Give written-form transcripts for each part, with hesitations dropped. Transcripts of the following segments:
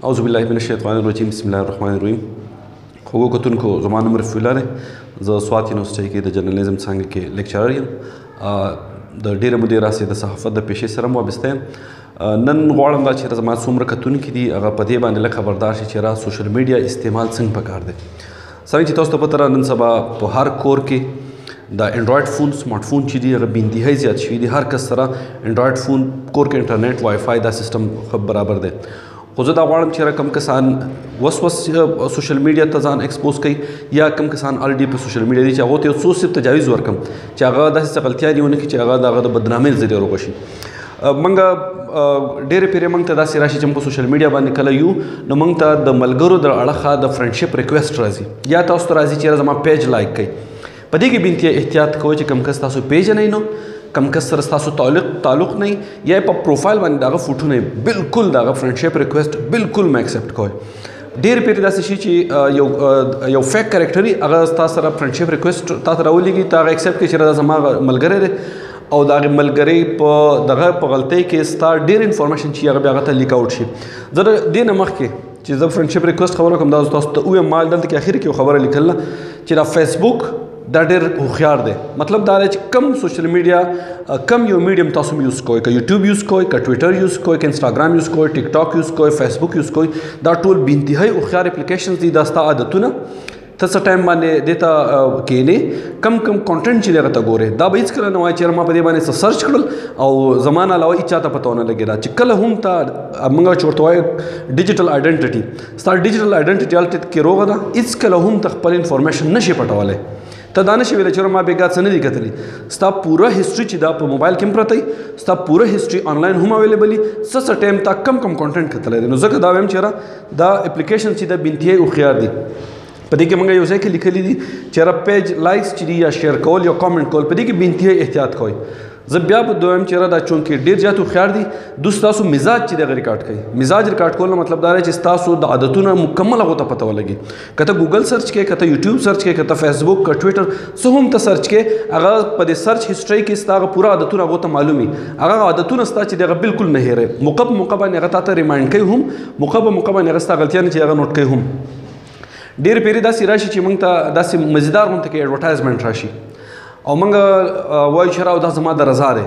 اعوذ بالله من الشیطان الرجیم بسم الله الرحمن الرحیم. خوږو کتونکو زما نوم رفیع الله دی. زه سوات یونیورسټۍ کې د جرنالیزم څانګه کې لیکچرر یم. د ډېره مودې راهیسې د صحافت د پیشې سره وابسته یم. نن غواړم دا چې زما څومره کتونکي دي هغه په دې باندې لږ خبردار شي چې سوشل میډیا استعمال څنګه پکار دی. څنګه چې تاسو ته پته نن سبا په هر کور کې د انډراید فون سمارټ فون چې دی هغه بې انتهایي زیات شوي دي. هر کس سره انډراید فون کور کې انټرنیټ وای فای دا سیستم برابر دی. خو زه دا غواړم چې کم کسان وس سوشل میډیا ته ځان ایکسپوز کوي یا کم کسان الریډي په سوشل میډیا دي چې هغو ته یو څو تجاویز ورکړم چې هغه داسې غلطیانې ونه کړي چې هغه د هغه د بدنامۍ ذریعه روغه شي. موږ ډېرې پیرې موږ ته داسې راشي چې موږ په سوشل میډیا باندې کله یو نو موږ ته د ملګرو د اړخه د فرینډشپ ریکویسټ راځي یا تاسو ته راځي چې زما پیج لایک کړئ. په دې کې بې انتها احتیاط کوئ چې کم کس تاسو پیژنئ نو کم کس سره تاسو تعلق نه یا په پروفایل باندې دغه فوټو نه بالکل دغه فرینډشپ ریکویسټ بالکل مې ایکسپټ کوئ. ډېر پیرې داسې شي چې یو فیک کریکټر هغه تاسو سره فرینډشپ ریکویسټ تاسو راولېږي ته هغه ایکسپټ کړئ چې دا زما ملګری دی او د هغې ملګرۍ په دغه په غلطۍ کې ستا ډېر انفارمیشن چې هغه بیا هغه ته لیک آوټ شي. زه د دې نه مخکې چې زه فرینډشپ ریکویسټ خبره کوم دا تاسو ته ووایم ما دلته کې اخر کې یو خبره لیکله چې دا فیسبوک دا ډېر هوښیار دی. مطلب دا دی چې کم سوشل میډیا کم یو میډیم تاسو هم یوز کوئ که یوټیوب یوز کوئ که ټویټر یوز کوئ که انسټاګرام یوز کوئ ټیک ټاک یوز کوئ فیسبوک یوز کوئ دا ټول بې انتهایي هوښیار اپلیکیشنز دي. دا ستا عادتونه ته څه ټایم باندې دې ته کښېنې کم کانټینټ چې دی هغه ته ګورې دا به هېڅکله نه وایي چې ما په دې باندې څه سرچ کړل او زما نه علاوه هېچا ته پته ونه لګېده چې کله هم ته موږ چې ورته وایو ډیجیټل آیډنټټي ستا ډیجیټل آیډنټټي هلته کې روغه ده هېڅکله هم ته خپل انفارمیشن نشي پټولی. ته دا نشي ویلی چې ما بېګا څه نه دي کتلي. ستا پوره هسټري چې دا په موبایل کې هم پرته ستا پوره هسټري آنلاین هم اویلیبل څه ټایم تا کم کانټینټ کتلی دی. نو ځکه دا وایم چې دا اپلیکیشن چې دا بې انتهایي هوښیار دي. په دې کې موږ یو ځای کې لیکلي دي چې پیج لایکس چې دي یا شیر کول یا کامنټ کول په دې کې بې انتهایي احتیاط کوئ. زه بیا به دویم چې دا چونکې ډېر زیات هوښیار دي دوی ستاسو مزاج چې دی هغه ریکارډ کوي. مزاج ریکارډ کول مطلب دا دی چې ستاسو د عادتونه مکمل هغو ته پته ولګي. که ته ګوګل سرچ کوې که ته یوټیوب سرچ کوې که ته فیسبوک که ټویټر څه هم ته سرچ کوې هغه په دې سرچ هسټرۍ کې ستا هغه پوره عادتونه هغو ته معلوم وي. هغه عادتونه ستا چې دی هغه بالکل نه هېروي. موقع په موقع باندې هغه تا ته ریمایند کوي هم موقع په موقع باندې هغه ستا غلطیانې چې هغه نوټ کوي هم. ډېر پیرې داسې راشي چې موږ ته داسې مزیدار غونته کې ایډورټایزمنټ راشي او موږ وایو چې راو دا زما د رضا دی.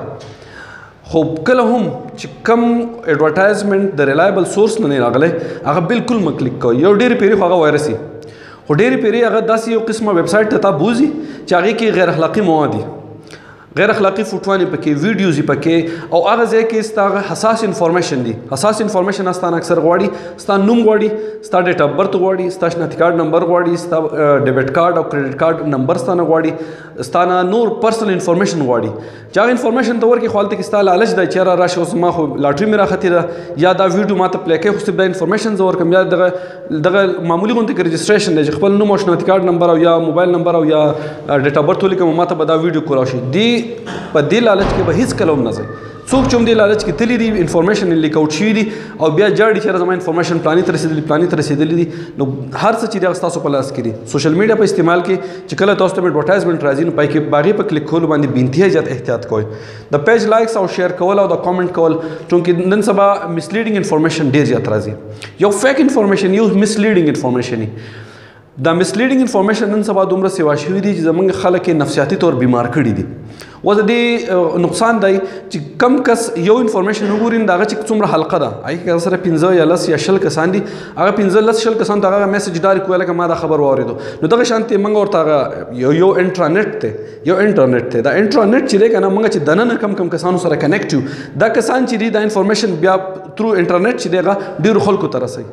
خو کله هم چې کم ایډورټایزمنټ د ریلایبل سورس نه راغلی هغه بالکل مه کلیک کوئ. یو ډېرې پیرې خو هغه وایرس وي خو ډېرې پیرې هغه داسې یو قسمه ویب سایټ ته تا بوځي چې هغې کې غیر اخلاقي مواد دي غیر اخلاقي فوټوانې پکې ویډیوز یې پکې او هغه ځای کې ستا هغه حساس انفارمیشن دي. حساس انفارمیشن ستانه اکثر غواړي ستا نوم غواړي ستا ډیټ اف برث غواړي ستا شناختی کارډ نمبر غواړي ستا ډیبټ کارډ او کریډټ کارډ نمبر ستانه غواړي ستانه نور پرسنل انفارمیشن غواړي چې هغه انفارمیشن ته ورکړي خو هلته کې ستا لالچ دی چې راشي اوس ما خو لاټري مې راختې ده یا دا ویډیو ما ته پلی کوي خو صرف دا انفارمیشن زه ورکړم یا دغه معمولي غونته کې رجسټریشن دی چې خپل نوم او شناختی کارډ نمبر او یا موبایل نمبر او یا ډیټ اف برث ولیکم ما ته به دا ویډیو کول شي. په دې لالچ کې به هېڅکله هم نه ځئ. څوک چې هم دې لالچ کې تللي دي انفارمیشن لیک آوټ شوي دي او بیا جاړي چې زما انفارمیشن پلاني ته رسېدلي پلاني ته رسېدلي دي نو هر څه چې دی هغه ستاسو په لاس کې دي. سوشل میډیا په استعمال کې چې کله تاسو ته ایډورټایزمنټ راځي نو پای کې هغې په کلیک کولو باندې بې انتهایي زیات احتیاط کوئ. د پیج لایکس او شیر کول او د کامنټ کول چونکې نن سبا مسلیډینګ انفارمیشن ډېر زیات راځي. یو فیک انفارمیشن یو مسلیډینګ انفارمیشن دا مسلیډینګ انفارمیشن نن سبا دومره سیوا شوي دي چې زموږ خلک یې نفسیاتي طور بیمار کړي دي. اوس د دې نقصان دی چې کم کس یو انفارمیشن وګوري د هغه چې څومره حلقه ده هغې کې سره 15 یا 10 یا 20 کسان دي هغه 15-10 کسان ته هغه میسج ډایرکټ کوي لکه ما دا خبر واورېدو. نو دغه شانتې موږ ورته هغه یو انټرنیټ دی دا انټرنیټ چې دی که نه موږ چې دننه کم کسانو سره کنیکټ یو دا کسان چې دي دا انفارمیشن بیا ترو انټرنیټ چې دی هغه ډېرو خلکو ته رسوي.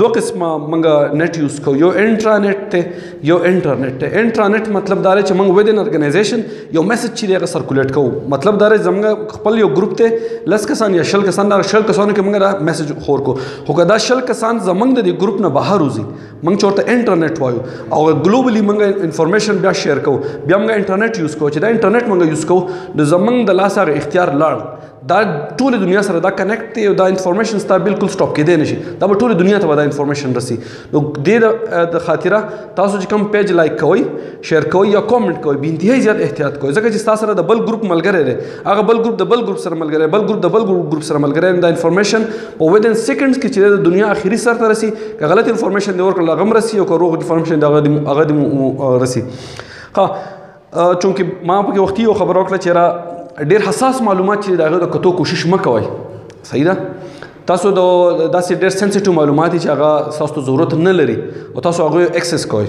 دوه قسمه موږ نیټ یوز کوو یو انټرانیټ دی یو انټرنیټ دی. انټرنیټ مطلب دا دی چې موږ ودین ارګنایزیشن یو میسج چې دی هغه سرکولیټ کوو. مطلب دا دی زموږ خپل یو ګروپ دی 10 کسان یا 20 کسان دا 20 کسانو کې موږ دا میسج خور کو خو که دا 20 کسان زموږ د دې ګروپ نه بهر وځي موږ چې ورته انټرنیټ وایو او ګلوبلي موږ انفارمیشن بیا شیر کوو بیا موږ انټرنیټ یوز کوو چې دا انټرنیټ موږ یوز کوو نو زموږ د لاس هغه اختیار لاړ دا ټول دنیا سره دا کنیکټ دی او دا انفارمیشن ستا بالکل سټاپ کېدی نشي دا به ټول دنیا ته به دا انفارمیشن رسي نو دې د خاطره تاسو چې کوم پیج لایک کوئ شیر کوئ یا کامنټ کوئ بې انتهایی زیات احتیاط کوئ ځکه چې ستا سره د بل ګروپ ملګری دی هغه بل ګروپ د بل ګروپ سره ملګری بل ګروپ د بل ګروپ سره ملګری دا انفارمیشن په ودن سیکنډز کې چې د دنیا اخري سر ته رسي که غلط انفارمیشن دی ورکړل هغه هم رسي او که روغ انفارمیشن دی هغه دې رسي ها چونکې ما پکې وختي یو خبره وکړه چې را ډېر حساس معلومات چې د هغه د کتو کوشش مه کوئ صحیح ده تاسو د داسې ډېر سینسیټیو معلومات چې هغه ستاسو ته ضرورت نه لري او تاسو هغوی اکسس کوئ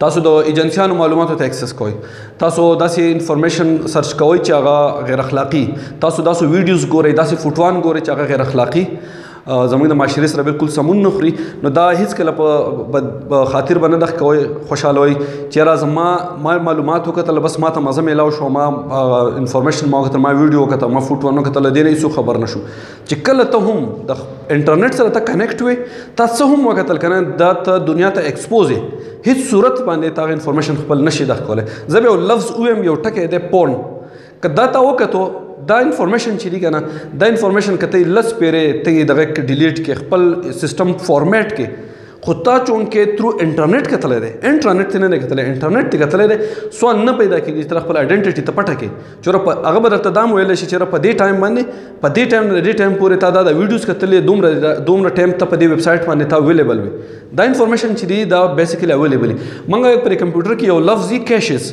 تاسو د ایجنسیانو معلوماتو ته اکسس کوئ تاسو داسې انفارمیشن سرچ کوئ چې هغه غیر اخلاقي تاسو داسې ویډیوز ګورئ داسې فوټوان ګورئ چې هغه غیر اخلاقي زموږ د معاشرې سره بالکل سمون نه خوري نو دا هیڅکله په خاطر به نه دغه کوئ خوشحالوئ چې یاره زما معلومات وکتل بس ما ته مزه میلاو شو ما انفارمیشن ما وکتل ما ویډیو وکتل ما فوټو وکتل دې نه هیڅوک خبر نه شو چې کله ته هم د انټرنیټ سره ته کنیکټ وې تا څه هم وکتل که نه دا ته دنیا ته ایکسپوز یې هیڅ صورت باندې تا انفارمیشن خپل نشي دغه کولی زه به یو لفظ ووایم یو ټکی دی پورن که دا تا وکتو دا انفارمیشن چې دی که نه دا انفارمیشن که ته یې لس پیرې ته یې دغه ډیلیټ کې خپل سیسټم فارمیټ کې خو تا چونکې ترو انټرنیټ کتلی دی انټرنیټ ته نه دی کتلی انټرنیټ ته کتلی دی سوال نه پیدا کېږي چې ته خپل آیډنټټي ته پټه کړې چې هغه به درته دا هم ویلی شي چې په دې ټایم باندې په دې ټایم د دې ټایم پورې تا دا د ویډیوز کتلې دومره ټایم ته په دې ویب سایټ باندې تا اویلیبل وي دا انفارمیشن چې دی دا بیسیکلی اویلیبل وي موږ پر کمپیوټر کې یو لفظ یي کیشز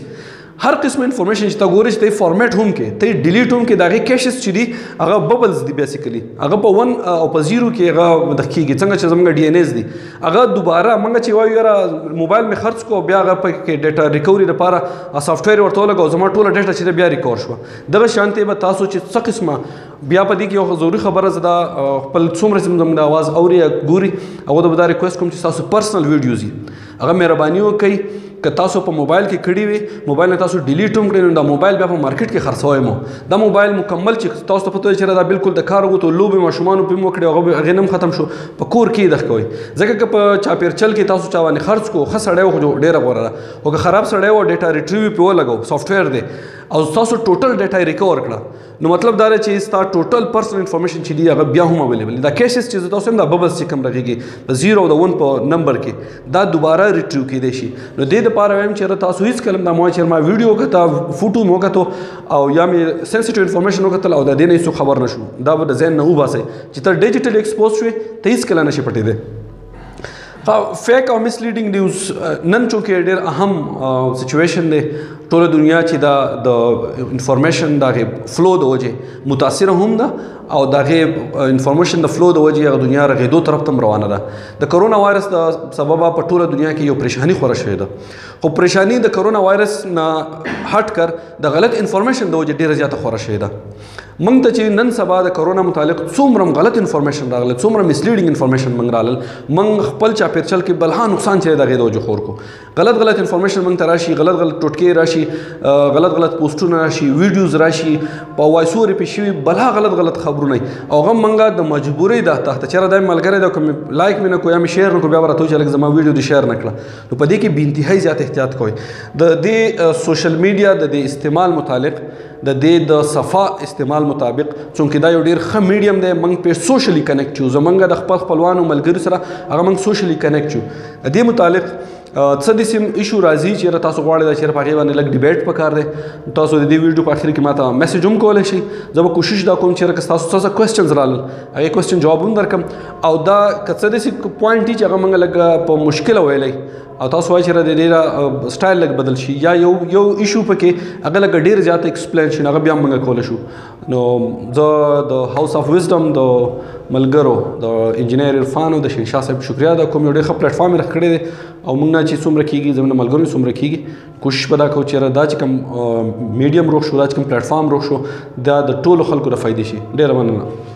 هر قسم انفارمیشن چې تا ګورې چې ته یې فارمیټ هم کې ته یې ډیلیټ هم کې د هغې کیشز چې دي هغه ببلز دي بیسیکلی هغه په 1 او په 0 کې هغه دغه کېږي څنګه چې زموږ ډي ان ایز دي هغه دوباره موږ چې وایو یاره موبایل مې خرڅ کړو بیا هغه پکې ډیټا ریکوري لپاره سافټویر ورته ولګو زما ټوله ډیټا چې بیا ریکور شوه دغه شانتې به تاسو چې څه قسمه بیا په دې کې یو ضروري خبره زه دا خپل څومره چې زموږ د اواز اوري یا ګوري هغه ته به دا ریکویسټ کوم چې تاسو پرسنل ویډیوز دي هغه مهرباني وکړئ که تاسو په موبایل کې کړي وي موبایل نه تاسو ډیلیټ هم کړئ نو دا موبایل بیا په مارکیټ کې خرڅوی مو دا موبایل مکمل چې تاسو ته پته وي چې دا بالکل د کار وغوتو لوبې ماشومانو پې مو کړي هغه نه هم ختم شو په کور کې دغه کوئ ځکه که په چاپیرچل کې تاسو چا باندې خرڅ کړو ښه سړی و خو ډېره غوره ده او که خراب سړی و ډیټا ریټریو پې ولګو سافټویر دی او تاسو ټوټل ډیټا ریکور کړه نو مطلب دا دی چې ستا ټوټل پرسنل انفارمیشن چې دی هغه بیا هم اویلیبل دا کیسز چې تاسو هم دا ببلز چې کوم رغېږي په 0 او د 1 په نمبر کې دا دوباره ریټریو کېدی شي نو دې دپاره وایم چې تاسو هیڅکله دا مو چې ما ویډیو وکړه فوټو مې وکړو او یا مې سینسیټیو انفارمیشن وکړل او د دې نه هیڅوک خبر نه شو دا به د ذهن نه وباسئ چې ته ډیجیټل ایکسپوز شوې ته هیڅکله نشي پټېدی فیک او مسلیډینګ نیوز نن چونکې ډېر اهم سچویشن دی ټوله دنیا چې دا د انفارمیشن د هغې فلو د وجې متاثره هم ده او د هغې انفارمیشن د فلو د وجې هغه دنیا رغېدو طرف ته هم روانه ده د کرونا وایرس د سببه په ټوله دنیا کې یو پریشاني خوره شوې ده خو پریشاني د کرونا وایرس نه هټ کر د غلط انفارمیشن د وجې ډېره زیاته خوره شوې ده موږ ته چې نن سبا د کرونا متعلق څومره غلط انفارمیشن راغله څومره مسلیډینګ انفارمیشن موږ رالل موږ خپل چاپیرچل کې بلها نقصان چې د هغې د وجې خور کو غلط انفارمیشن موږ ته راشي غلط ټوټکې راشي غلط پوسټونه راشي ویډیوز راشي په وایس اوور پې شوي بلها غلط خبرونه او هغه موږ د مجبورۍ ده تحت چېرې دا ملګری ده که مې لایک مې نه کړو یا مې شیر نه کړو بیا به راته وایي چې لږ زما ویډیو دې شیر نه کړه نو په دې کې بې انتهایي زیات احتیاط کوئ د دې سوشل میډیا د دې استعمال متعلق د دې د صفا استعمال مطابق چونکې دا یو ډېر ښه میډیم دی موږ پې سوشلی کنیکټ یو زموږ د خپل خپلوانو ملګرو سره هغه موږ سوشلی کنیکټ یو د دې متعلق څه داسې ایشو راځي چې تاسو غواړئ دا چېرې په هغې باندې لږ ډیبیټ پکار دی تاسو د دې ویډیو په اخر کې ماته میسج هم کولی شئ زه به کوشش دا کوم چېرې که ستاسو څه کوېسچنز رالل هغې کوېسچن جواب هم درکړم او دا که څه داسې پوینټ وي چې هغه موږ لږ په مشکله ویلی او تاسو وایئ چې د ډېره سټایل لږ بدل شي یا یو ایشو پکې هغه لږ ډېر زیات ایکسپلین شي هغه بیا هم موږ کولی شو نو زه د هاوس آف وزډم د ملګرو د انجینیر عرفان او د شهنشاه صاحب شکریا دا کوم یو ډېر ښه پلیټفارم یې راښکړی دی او موږ نه چې څومره کېږي زموږ د ملګرو څومره کېږي کوشش به دا کوو چې دا چې کوم میډیم روغ شو دا چې کوم پلیټفارم روغ شو دا د ټولو خلکو د فایدې شي ډېره مننه